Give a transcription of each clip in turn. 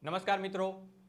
નમસ્કાર મિત્રો,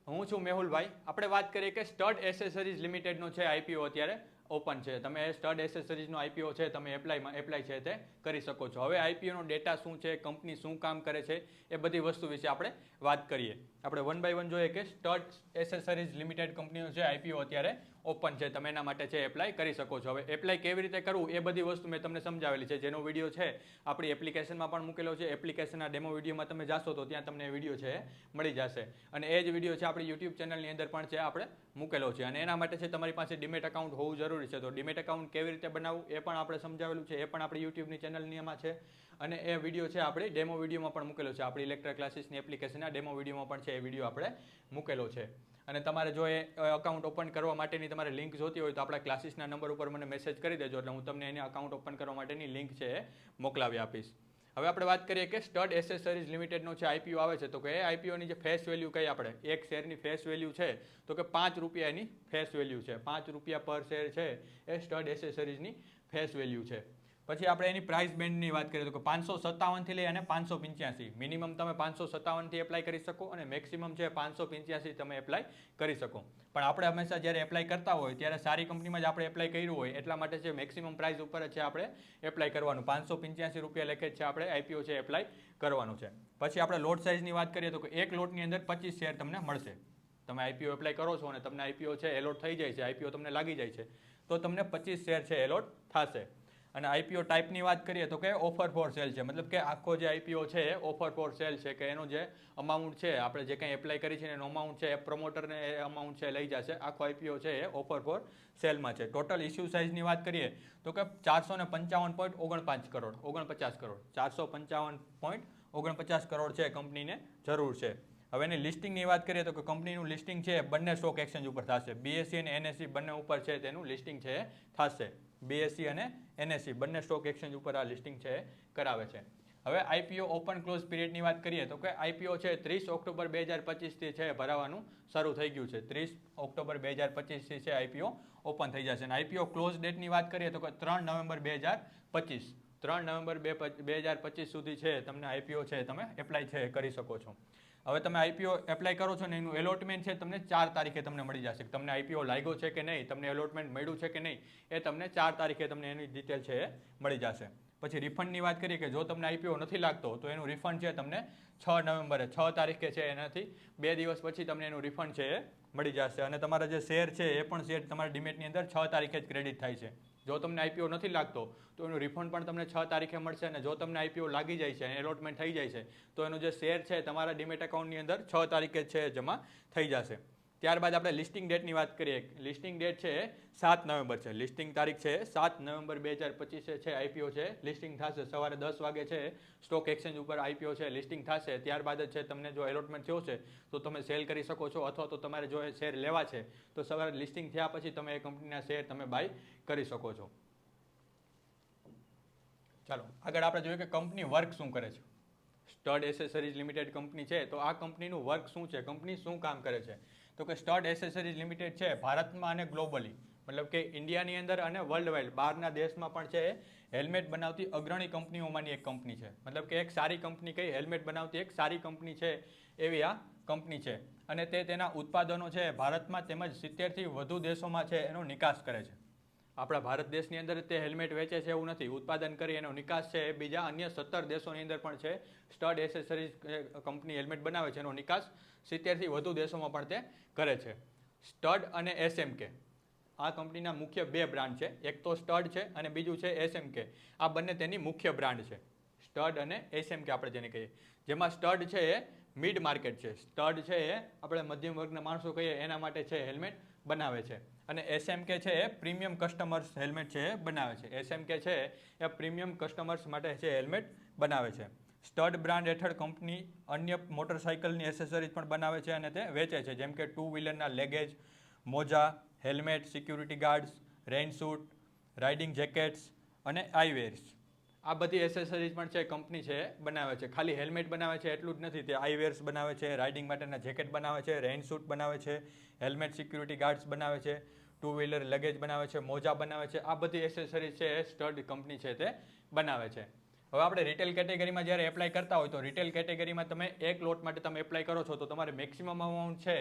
હું છું મેહુલભાઈ. આપણે વાત કરીએ કે સ્ટડ એસેસરીઝ લિમિટેડનો છે આઈપીઓ અત્યારે ઓપન છે. તમે સ્ટડ એસેસરીઝનો આઈપીઓ છે તમે એપ્લાય છે તે કરી શકો છો. હવે આઈપીઓનો ડેટા શું છે, કંપની શું કામ કરે છે, એ બધી વસ્તુ વિશે આપણે વાત કરીએ. આપણે વન બાય વન જોઈએ કે સ્ટડ એસેસરીઝ લિમિટેડ કંપનીનો છે આઈપીઓ અત્યારે ઓપન છે. તમે એના માટે છે એપ્લાય કરી શકો છો. હવે એપ્લાય કેવી રીતે કરવું એ બધી વસ્તુ મેં તમને સમજાવેલી છે. જેનો વિડીયો છે આપણી એપ્લિકેશનમાં પણ મૂકેલો છે. એપ્લિકેશનના ડેમો વિડીયોમાં તમે જાશો તો ત્યાં તમને વિડીયો છે મળી જશે. અને એ જ વિડીયો છે આપણી યુટ્યુબ ચેનલની અંદર પણ છે આપણે મૂકેલો છે. અને એના માટે છે તમારી પાસે ડીમેટ એકાઉન્ટ હોવું જરૂરી છે. તો ડીમેટ એકાઉન્ટ કેવી રીતે બનાવવું એ પણ આપણે સમજાવેલું છે. એ પણ આપણી યુટ્યુબની ચેનલની એમાં છે. અને એ વિડીયો છે આપણી ડેમો વિડીયોમાં પણ મૂકેલો છે. આપણી ઇલેક્ટ્રા ક્લાસીસની એપ્લિકેશનના ડેમો વિડીયોમાં પણ છે એ વિડીયો આપણે મૂકેલો છે. અને તમારે જો એ અકાઉન્ટ ઓપન કરવા માટેની તમારે લિંક જોતી હોય તો આપણા ક્લાસીસના નંબર ઉપર મને મેસેજ કરી દેજો, એટલે હું તમને એની અકાઉન્ટ ઓપન કરવા માટેની લિંક છે એ મોકલાવી આપીશ. હવે આપણે વાત કરીએ કે સ્ટડ એસેસરીઝ લિમિટેડનો છે આઈપીઓ આવે છે. તો કે એ આઈપીઓની જે ફેસ વેલ્યુ કઈ આપણે એક શેરની ફેસ વેલ્યુ છે તો કે 5 રૂપિયા એની ફેસ વેલ્યુ છે. 5 રૂપિયા પર શેર છે એ સ્ટડ એસેસરીઝની ફેસ વેલ્યુ છે. પછી આપણે એની પ્રાઇસ બેન્ડની વાત કરીએ તો કે 557 થી લઈ અને 585. મિનિમમ તમે 557 થી એપ્લાય કરી શકો અને મેક્સિમમ છે 585 તમે એપ્લાય કરી શકો. પણ આપણે હંમેશા જ્યારે એપ્લાય કરતા હોય ત્યારે સારી કંપનીમાં જ આપણે એપ્લાય કર્યું હોય એટલા માટે છે મેક્સિમમ પ્રાઇસ ઉપર જ છે આપણે એપ્લાય કરવાનું. 585 રૂપિયા લેખે જ છે આપણે આઈપીઓ છે એપ્લાય કરવાનું છે. પછી આપણે લોટ સાઇઝની વાત કરીએ તો કે એક લોટની અંદર 25 શેર તમને મળશે. તમે આઈપીઓ એપ્લાય કરો છો અને તમને આઈપીઓ છે એલોટ થઈ જાય છે, આઈપીઓ તમને લાગી જાય છે તો તમને 25 શેર છે એલોટ થશે. અને આઈપીઓ ટાઈપની વાત કરીએ તો કે ઓફર ફોર સેલ છે. મતલબ કે આખો જે આઈપીઓ છે એ ઓફર ફોર સેલ છે કે એનો જે અમાઉન્ટ છે આપણે જે કંઈ એપ્લાય કરી છે એનો અમાઉન્ટ છે એ પ્રમોટરને એ અમાઉન્ટ છે લઈ જશે. આખો આઈપીઓ છે એ ઓફર ફોર સેલમાં છે. ટોટલ ઇસ્યુ સાઇઝની વાત કરીએ તો કે 455.49 કરોડ 455.49 કરોડ છે કંપનીને જરૂર છે. હવે એની લિસ્ટિંગની વાત કરીએ તો કે કંપનીનું લિસ્ટિંગ છે બંને સ્ટોક એક્સચેન્જ ઉપર થશે. બીએસસી અને એનએસસી બંને ઉપર છે તેનું લિસ્ટિંગ છે થશે. બીએસસી અને એનએસસી બંને સ્ટોક એક્સચેન્જ ઉપર આ લિસ્ટિંગ છે કરાવે છે. હવે આઈપીઓ ઓપન ક્લોઝ પીરિયડની વાત કરીએ તો કે આઈપીઓ છે 30 ઓક્ટોબર 2025 થી છે ભરાવાનું શરૂ થઈ ગયું છે. 30 ઓક્ટોબર 2025 થી છે આઈપીઓ ઓપન થઈ જશે. અને આઈપીઓ ક્લોઝ ડેટની વાત કરીએ તો કે 3 નવેમ્બર 2025 3 નવેમ્બર 2025 સુધી છે તમને આઈપીઓ છે તમે એપ્લાય છે કરી શકો છો. હવે તમે આઈપીઓ એપ્લાય કરો છો ને એનું એલોટમેન્ટ છે તમને 4 તારીખે તમને મળી જશે. તમને આઈપીઓ લાગ્યો છે કે નહીં, તમને એલોટમેન્ટ મળ્યું છે કે નહીં એ તમને 4 તારીખે તમને એની ડિટેલ છે એ મળી જશે. પછી રિફંડની વાત કરીએ કે જો તમને આઈપીઓ નથી લાગતો તો એનું રિફંડ છે તમને 6 નવેમ્બરે 6 તારીખે છે એનાથી 2 દિવસ પછી તમને એનું રિફંડ છે એ મળી જશે. અને તમારા જે શેર છે એ પણ શેર તમારા ડિમેટની અંદર 6 તારીખે જ ક્રેડિટ થાય છે. જો તમને આઈપીઓ નથી લાગતો તો એનું રિફંડ પણ તમને 6 તારીખે મળશે. અને જો તમને આઈપીઓ લાગી જાય છે અને એલોટમેન્ટ થઈ જાય છે તો એનો જે શેર છે તમારા ડીમેટ એકાઉન્ટની અંદર 6 તારીખે છે જમા થઈ જશે. ત્યારબાદ આપણે લિસ્ટિંગ ડેટની વાત કરીએ. લિસ્ટિંગ ડેટ છે 7 નવેમ્બર છે. લિસ્ટિંગ તારીખ છે 7 નવેમ્બર 2025 છે આઈપીઓ છે લિસ્ટિંગ થશે. સવારે 10 વાગે છે સ્ટોક એક્સચેન્જ ઉપર આઈપીઓ છે લિસ્ટિંગ થશે. ત્યારબાદ જ છે તમને જો એલોટમેન્ટ થયો છે તો તમે સેલ કરી શકો છો, અથવા તો તમારે જો શેર લેવા છે તો સવારે લિસ્ટિંગ થયા પછી તમે એ કંપનીના શેર તમે બાય કરી શકો છો. ચાલો આગળ આપણે જોઈએ કે કંપની વર્ક શું કરે છે. સ્ટડ એસેસરીઝ લિમિટેડ કંપની છે તો આ કંપનીનું વર્ક શું છે, કંપની શું કામ કરે છે. તો કે સ્ટડ એસેસરીઝ લિમિટેડ છે ભારતમાં અને ગ્લોબલી મતલબ કે ઇન્ડિયાની અંદર અને વર્લ્ડ વાઇડ બહારના દેશમાં પણ છે હેલ્મેટ બનાવતી અગ્રણી કંપનીઓમાંની એક કંપની છે. મતલબ કે એક સારી કંપની કઈ હેલ્મેટ બનાવતી એક સારી કંપની છે એવી આ કંપની છે. અને તે તેના ઉત્પાદનો છે ભારતમાં તેમજ 70થી વધુ દેશોમાં છે એનો નિકાસ કરે છે. આપણા ભારત દેશની અંદર તે હેલ્મેટ વેચે છે એવું નથી, ઉત્પાદન કરી એનો નિકાસ છે એ બીજા અન્ય 17 દેશોની અંદર પણ છે. સ્ટડ એસેસરીઝ કંપની હેલ્મેટ બનાવે છે એનો નિકાસ 70થી વધુ દેશોમાં પણ તે કરે છે. સ્ટડ અને એસએમકે આ કંપનીના મુખ્ય 2 બ્રાન્ડ છે. એક તો સ્ટડ છે અને બીજું છે એસએમકે. આ બંને તેની મુખ્ય બ્રાન્ડ છે. સ્ટડ અને એસએમકે આપણે જેને કહીએ. જેમાં સ્ટડ છે એ મિડ માર્કેટ છે. સ્ટડ છે એ આપણે મધ્યમ વર્ગના માણસો કહીએ એના માટે છે હેલ્મેટ બનાવે છે. અને એસએમકે છે એ પ્રીમિયમ કસ્ટમર્સ હેલ્મેટ છે એ બનાવે છે. એસએમકે છે એ પ્રીમિયમ કસ્ટમર્સ માટે છે હેલ્મેટ બનાવે છે. સ્ટડ બ્રાન્ડ હેઠળ કંપની અન્ય મોટરસાઇકલની એસેસરીઝ પણ બનાવે છે અને તે વેચે છે. જેમ કે 2 વ્હીલરના લેગેજ, મોજા, helmet, security guards, rain shoot, riding jackets અને આઈવેર્સ. આ બધી એસેસરીઝ પણ છે કંપની છે બનાવે છે. ખાલી હેલ્મેટ બનાવે છે એટલું જ નથી, તે આઈવેર્સ બનાવે છે, રાઇડિંગ માટેના જેકેટ બનાવે છે, રેઇન શૂટ બનાવે છે, હેલ્મેટ સિક્યુરિટી ગાર્ડ્સ બનાવે છે, 2 વ્હીલર લગેજ બનાવે છે, મોજા બનાવે છે. આ બધી એસેસરીઝ છે એ સ્ટડ કંપની છે તે બનાવે છે. હવે આપણે રિટેલ કેટેગરીમાં જ્યારે એપ્લાય કરતા હોય તો રિટેલ કેટેગરીમાં તમે એક લોટ માટે તમે એપ્લાય કરો છો તો તમારે મેક્સિમમ અમાઉન્ટ છે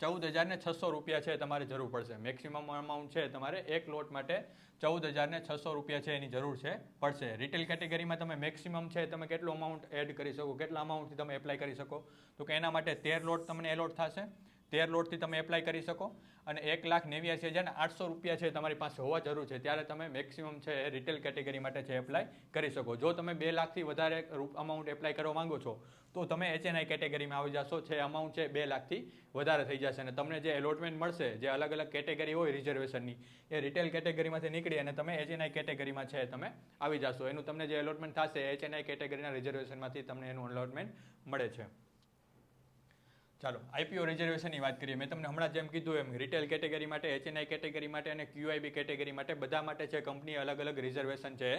14,600 રૂપિયા છે તમારે જરૂર પડશે. મેક્સિમમ અમાઉન્ટ છે તમારે એક લોટ માટે 14,600 રૂપિયા છે એની જરૂર છે પડશે. રિટેલ કેટેગરીમાં તમે મેક્સિમમ છે તમે કેટલું અમાઉન્ટ એડ કરી શકો, કેટલા અમાઉન્ટથી તમે એપ્લાય કરી શકો, તો કે એના માટે 13 લોટ તમને એલોટ થશે. 13 લોટથી તમે એપ્લાય કરી શકો અને 1,89,800 રૂપિયા છે તમારી પાસે હોવા જરૂર છે ત્યારે તમે મેક્સિમમ છે રિટેલ કેટેગરી માટે છે એપ્લાય કરી શકો. જો તમે 2 લાખથી વધારે અમાઉન્ટ એપ્લાય કરવા માંગો છો તો તમે HNI કેટેગરીમાં આવી જશો. છે અમાઉન્ટ છે 2 લાખથી વધારે થઈ જશે અને તમને જે એલોટમેન્ટ મળશે, જે અલગ અલગ કેટેગરી હોય રિઝર્વેશનની, એ રિટેલ કેટેગરીમાંથી નીકળી અને તમે HNI કેટેગરીમાં છે તમે આવી જશો. એનું તમને જે એલોટમેન્ટ થશે HNI કેટેગરીના રિઝર્વેશનમાંથી તમને એનું એલોટમેન્ટ મળે છે. ચાલો આઈપીઓ રિઝર્વેશનની વાત કરીએ. મેં તમને હમણાં જેમ કીધું એમ રિટેલ કેટેગરી માટે, HNI કેટેગરી માટે અને QIB કેટેગરી માટે બધા માટે છે કંપનીએ અલગ અલગ રિઝર્વેશન છે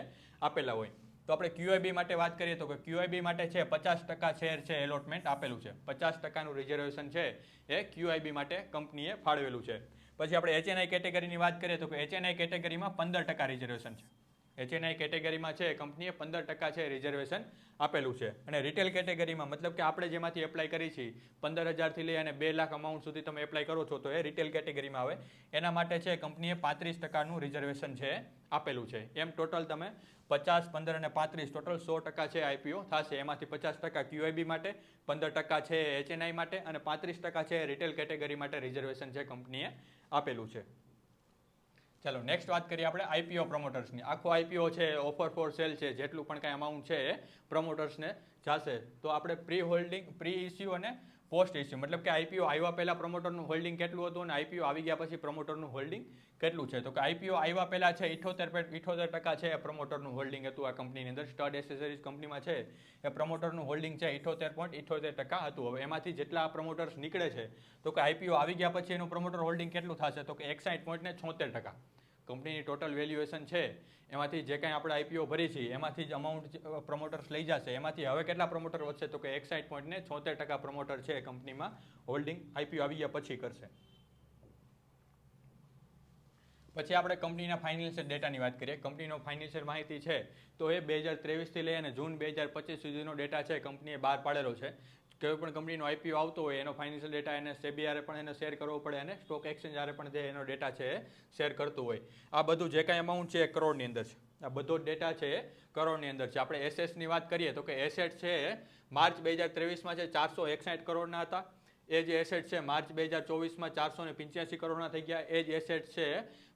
આપેલા હોય. તો આપણે QIB માટે વાત કરીએ તો કે QIB માટે છે 50% શેર છે એલોટમેન્ટ આપેલું છે. 50%નું રિઝર્વેશન છે એ QIB માટે કંપનીએ ફાળવેલું છે. પછી આપણે HNI કેટેગરીની વાત કરીએ તો કે HNI કેટેગરીમાં 15% રિઝર્વેશન છે. HNI કેટેગરીમાં છે કંપનીએ 15% છે રિઝર્વેશન આપેલું છે. અને રિટેલ કેટેગરીમાં મતલબ કે આપણે જેમાંથી એપ્લાય કરી છીએ 15,000થી લઈ અને 2 લાખ અમાઉન્ટ સુધી તમે એપ્લાય કરો છો તો એ રિટેલ કેટેગરીમાં આવે. એના માટે છે કંપનીએ 35%નું રિઝર્વેશન છે આપેલું છે. એમ ટોટલ તમે 50, 15 અને 35 ટોટલ 100% છે આઈપીઓ થશે. એમાંથી 50% QIB માટે, 15% છે HNI માટે અને 35% છે રિટેલ કેટેગરી માટે રિઝર્વેશન છે કંપનીએ આપેલું છે. ચાલો નેક્સ્ટ વાત કરીએ આપણે આઈપીઓ પ્રમોટર્સની. આખો આઈપીઓ છે ઓફર ફોર સેલ છે, જેટલું પણ કાંઈ અમાઉન્ટ છે એ પ્રમોટર્સને જશે. તો આપણે પ્રી હોલ્ડિંગ, પ્રી ઇસ્યુ અને પોસ્ટ ઇસ્યુ મતલબ કે આઈપીઓ આવ્યા પહેલા પ્રમોટરનું હોલ્ડિંગ કેટલું હતું અને આઈપીઓ આવી ગયા પછી પ્રમોટરનું હોલ્ડિંગ કેટલું છે. તો કે આઈપીઓ આવ્યા પહેલા છે 78% છે પ્રમોટરનું હોલ્ડિંગ હતું આ કંપનીની અંદર. સ્ટડ એસેસરીઝ કંપનીમાં છે એ પ્રમોટરનું હોલ્ડિંગ છે 78.78% હતું. હવે એમાંથી જેટલા પ્રમોટર્સ નીકળે છે તો કે આઈપીઓ આવી ગયા પછી એનું પ્રમોટર હોલ્ડિંગ કેટલું થશે તો કે 61.76%. કંપનીની ટોટલ વેલ્યુએશન છે એમાંથી જે કાંઈ આપણે આઈપીઓ ભરી છીએ એમાંથી જ અમાઉન્ટ પ્રમોટર્સ લઈ જશે. એમાંથી હવે કેટલા પ્રમોટર વધશે તો કે 61.76% પ્રમોટર છે કંપનીમાં હોલ્ડિંગ આઈપીઓ આવી ગયા પછી કરશે. પછી આપણે કંપનીના ફાઇનાન્શિયલ ડેટાની વાત કરીએ. કંપનીનો ફાઇનાન્શિયલ માહિતી છે તો એ 2023થી લઈ અને જૂન 2025 સુધીનો ડેટા છે કંપનીએ બહાર પાડેલો છે. કોઈ પણ કંપનીનો આઈપીઓ આવતો હોય એનો ફાઇનાન્શિયલ ડેટા એને સેબી હારે પણ એને શેર કરવો પડે અને સ્ટોક એક્સચેન્જ હારે પણ જે એનો ડેટા છે એ શેર કરતું હોય. આ બધું જે કાંઈ અમાઉન્ટ છે એ કરોડની અંદર છે. આ બધો ડેટા છે એ કરોડની અંદર છે. આપણે એસેટ્સની વાત કરીએ તો કે એસેટ છે એ માર્ચ 2023માં છે 461 કરોડના હતા. એ જે એસેટ છે માર્ચ 2024માં 485 કરોડના થઈ ગયા. એ જ એસેટ છે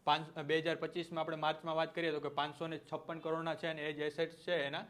2025માં આપણે માર્ચમાં વાત કરીએ તો કે 556 કરોડના છે અને એ જ એસેટ્સ છે એના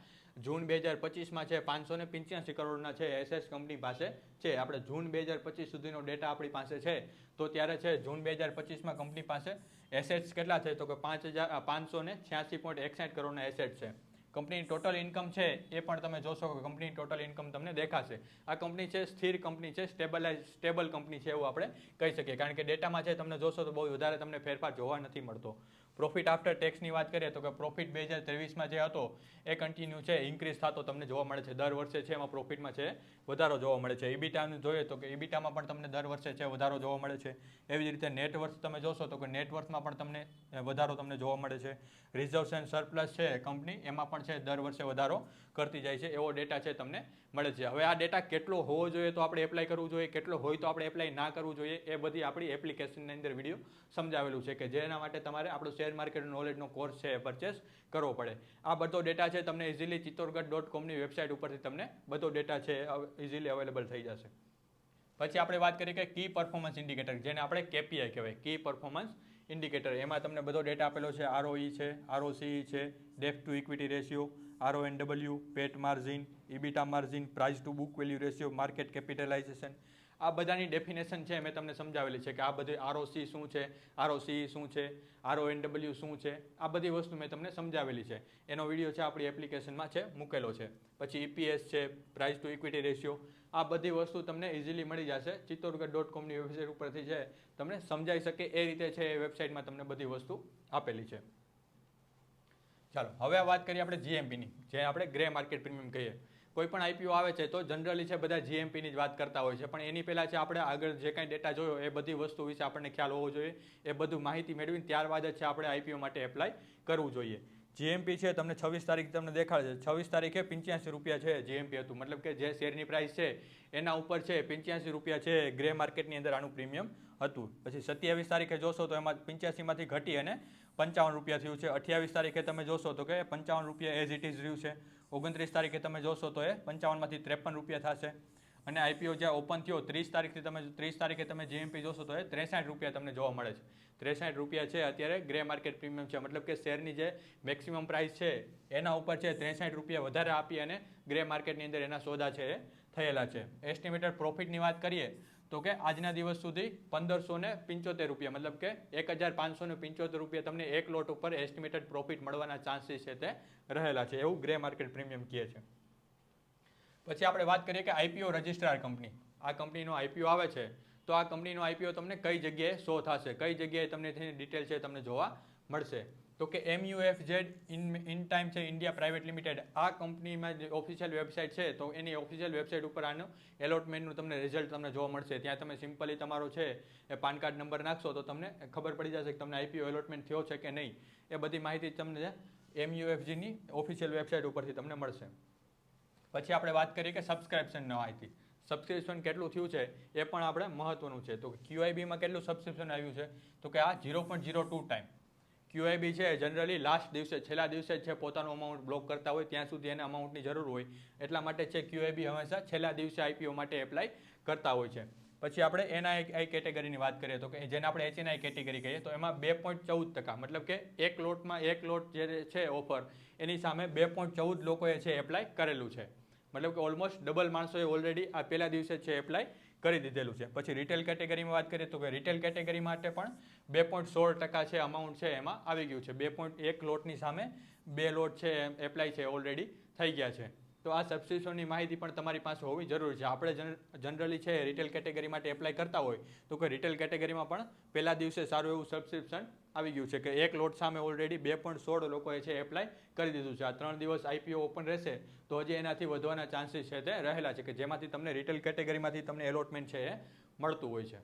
જૂન 2025માં છે 585 કરોડના છે એસેટ્સ કંપની પાસે છે. આપણે જૂન 2025 સુધીનો ડેટા આપણી પાસે છે તો ત્યારે છે જૂન 2025માં કંપની પાસે એસેટ્સ કેટલા છે તો કે 586.61 કરોડના એસેટ છે. કંપનીની ટોટલ ઇન્કમ છે એ પણ તમે જોશો કે કંપનીની ટોટલ ઇન્કમ તમને દેખાશે. આ કંપની છે સ્થિર કંપની છે, સ્ટેબલ કંપની છે એવું આપણે કહી શકીએ. કારણ કે ડેટામાં છે તમને જોશો તો બહુ વધારે તમને ફેરફાર જોવા નથી મળતો. પ્રોફિટ આફ્ટર ટેક્સની વાત કરીએ તો કે પ્રોફિટ 2023માં જે હતો એ કન્ટિન્યુ છે ઇન્ક્રીઝ થતો તમને જોવા મળે છે. દર વર્ષે છે એમાં પ્રોફિટમાં છે વધારો જોવા મળે છે. ઇબીટાનું જોઈએ તો કે ઇબીટામાં પણ તમને દર વર્ષે છે વધારો જોવા મળે છે. એવી જ રીતે નેટવર્થ તમે જોશો તો કે નેટવર્થમાં પણ તમને વધારો તમને જોવા મળે છે. રિઝર્વ્સ એન્ડ સરપ્લસ છે કંપની એમાં પણ છે દર વર્ષે વધારો કરતી જાય છે એવો ડેટા છે તમને મળે છે. હવે આ ડેટા કેટલો હોવો જોઈએ તો આપણે એપ્લાય કરવું જોઈએ, કેટલો હોય તો આપણે એપ્લાય ના કરવું જોઈએ, એ બધી આપણી એપ્લિકેશનની અંદર વિડીયો સમજાવેલું છે કે જેના માટે તમારે આપણો શેર માર્કેટ નોલેજનો કોર્સ છે એ પરચેસ કરવો પડે. આ બધો ડેટા છે તમને ઇઝીલી chittorgarh.comની વેબસાઇટ ઉપરથી તમને બધો ડેટા છે ઇઝીલી અવેલેબલ થઈ જશે. પછી આપણે વાત કરીએ કે કી પરફોર્મન્સ ઇન્ડિકેટર, જેને આપણે KPI કહેવાય, કી પરફોર્મન્સ ઇન્ડિકેટર. એમાં તમને બધો ડેટા આપેલો છે. ROE છે, ROCE છે, debt to equity ratio, RONW, PAT margin, EBITDA margin, price to book value ratio, market capitalisation. આ બધાની ડેફિનેશન છે મેં તમને સમજાવેલી છે કે આ બધી ROC શું છે, ROCE શું છે, RONW શું છે, આ બધી વસ્તુ મેં તમને સમજાવેલી છે. એનો વિડીયો છે આપણી એપ્લિકેશનમાં છે મૂકેલો છે. પછી EPS છે, પ્રાઇસ ટુ ઇક્વિટી રેશિયો, આ બધી વસ્તુ તમને ઇઝીલી મળી જશે. chittorgarh.comની વેબસાઇટ ઉપરથી છે તમને સમજાઈ શકે એ રીતે છે એ વેબસાઇટમાં તમને બધી વસ્તુ આપેલી છે. ચાલો હવે વાત કરીએ આપણે GMPની, જે આપણે ગ્રે માર્કેટ પ્રીમિયમ કહીએ. કોઈ પણ આઈપીઓ આવે છે તો જનરલી છે બધા GMPની જ વાત કરતા હોય છે, પણ એની પહેલાં છે આપણે આગળ જે કાંઈ ડેટા જોયો એ બધી વસ્તુ વિશે આપણને ખ્યાલ હોવો જોઈએ. એ બધું માહિતી મેળવીને ત્યારબાદ જ છે આપણે આઈપીઓ માટે એપ્લાય કરવું જોઈએ. જીએમપી છે તમને 26 તારીખ તમને દેખાડે છે 26 તારીખે 85 રૂપિયા છે જીએમપી હતું, મતલબ કે જે શેરની પ્રાઇસ છે એના ઉપર છે 85 રૂપિયા છે ગ્રે માર્કેટની અંદર આનું પ્રીમિયમ હતું. પછી 27 તારીખે જોશો તો એમાં 85 માંથી ઘટી અને 55 રૂપિયા થયું છે. 28 તારીખે તમે જોશો તો કે 55 રૂપિયા એઝ ઇટ ઇઝ રહ્યું છે. 29 તારીખે તમે જોશો તો એ 55 માંથી 53 રૂપિયા થશે. અને આઈપીઓ જ્યાં ઓપન થયો 30 તારીખે તમે જીએમપી જોશો તો એ 63 રૂપિયા તમને જોવા મળે છે. 63 રૂપિયા છે અત્યારે ગ્રે માર્કેટ પ્રીમિયમ છે, મતલબ કે શેરની જે મેક્સિમમ પ્રાઇસ છે એના ઉપર છે 63 રૂપિયા વધારે આપી અને ગ્રે માર્કેટની અંદર એના સોદા છે એ થયેલા છે. એસ્ટિમેટેડ પ્રોફિટની વાત કરીએ તો કે આજના દિવસ સુધી 1575 રૂપિયા, મતલબ કે 1575 રૂપિયા તમને એક લોટ ઉપર એસ્ટિમેટેડ પ્રોફિટ મળવાના ચાન્સીસ છે તે રહેલા છે, એવું ગ્રે માર્કેટ પ્રીમિયમ કહે છે. પછી આપણે વાત કરીએ કે આઈપીઓ રજિસ્ટ્રાર કંપની, આ કંપનીનો આઈપીઓ આવે છે તો આ કંપનીનો આઈપીઓ તમને કઈ જગ્યાએ શો થશે, કઈ જગ્યાએ તમને તેની ડિટેલ છે તમને જોવા મળશે. તો કે MUFZ ઇન ટાઈમ છે ઇન્ડિયા પ્રાઇવેટ લિમિટેડ, આ કંપનીમાં જે ઓફિશિયલ વેબસાઇટ છે તો એની ઓફિશિયલ વેબસાઇટ ઉપર આનું એલોટમેન્ટનું તમને રિઝલ્ટ તમને જોવા મળશે. ત્યાં તમે સિમ્પલી તમારો છે એ પાન કાર્ડ નંબર નાખશો તો તમને ખબર પડી જશે કે તમને આઈપીઓ એલોટમેન્ટ થયો છે કે નહીં. એ બધી માહિતી તમને MUFGની ઓફિશિયલ વેબસાઇટ ઉપરથી તમને મળશે. પછી આપણે વાત કરીએ કે સબસ્ક્રિપ્શનની માહિતી, સબસ્ક્રિપ્શન કેટલું થયું છે એ પણ આપણે મહત્વનું છે. તો QIBમાં કેટલું સબસ્ક્રિપ્શન આવ્યું છે તો કે આ 0.02 ટાઈમ. QIB છે જનરલી લાસ્ટ દિવસે છેલ્લા દિવસે છે પોતાનું અમાઉન્ટ બ્લોક કરતા હોય ત્યાં સુધી એને અમાઉન્ટની જરૂર હોય, એટલા માટે છે QIB હંમેશા છેલ્લા દિવસે આઈપીઓ માટે એપ્લાય કરતા હોય છે. પછી આપણે NII કેટેગરીની વાત કરીએ તો કે જેને આપણે HNI કેટેગરી કહીએ તો એમાં 2.14%, મતલબ કે એક લોટમાં એક લોટ જે છે ઓફર એની સામે 2.14 લોકોએ છે એપ્લાય કરેલું છે, મતલબ કે ઓલમોસ્ટ ડબલ માણસોએ ઓલરેડી આ પહેલા દિવસે છે એપ્લાય કરી દીધેલું છે. પછી રિટેલ કેટેગરીમાં વાત કરીએ તો કે રિટેલ કેટેગરી માટે પણ 2.16% છે અમાઉન્ટ છે એમાં આવી ગયું છે. 2.1 લોટની સામે 2 લોટ છે એપ્લાય છે ઓલરેડી થઈ ગયા છે. તો આ સબસ્ક્રિપ્શનની માહિતી પણ તમારી પાસે હોવી જરૂરી છે. આપણે જનરલી છે રિટેલ કેટેગરી માટે એપ્લાય કરતા હોય તો કે રિટેલ કેટેગરીમાં પણ પહેલા દિવસે સારું એવું સબસ્ક્રિપ્શન આવી ગયું છે કે એક લોટ સામે ઓલરેડી 2.16 લોકોએ છે એપ્લાય કરી દીધું છે. આ 3 દિવસ આઈપીઓ ઓપન રહેશે તો હજી એનાથી વધવાના ચાન્સીસ છે તે રહેલા છે કે જેમાંથી તમને રિટેલ કેટેગરીમાંથી તમને એલોટમેન્ટ છે એ મળતું હોય છે.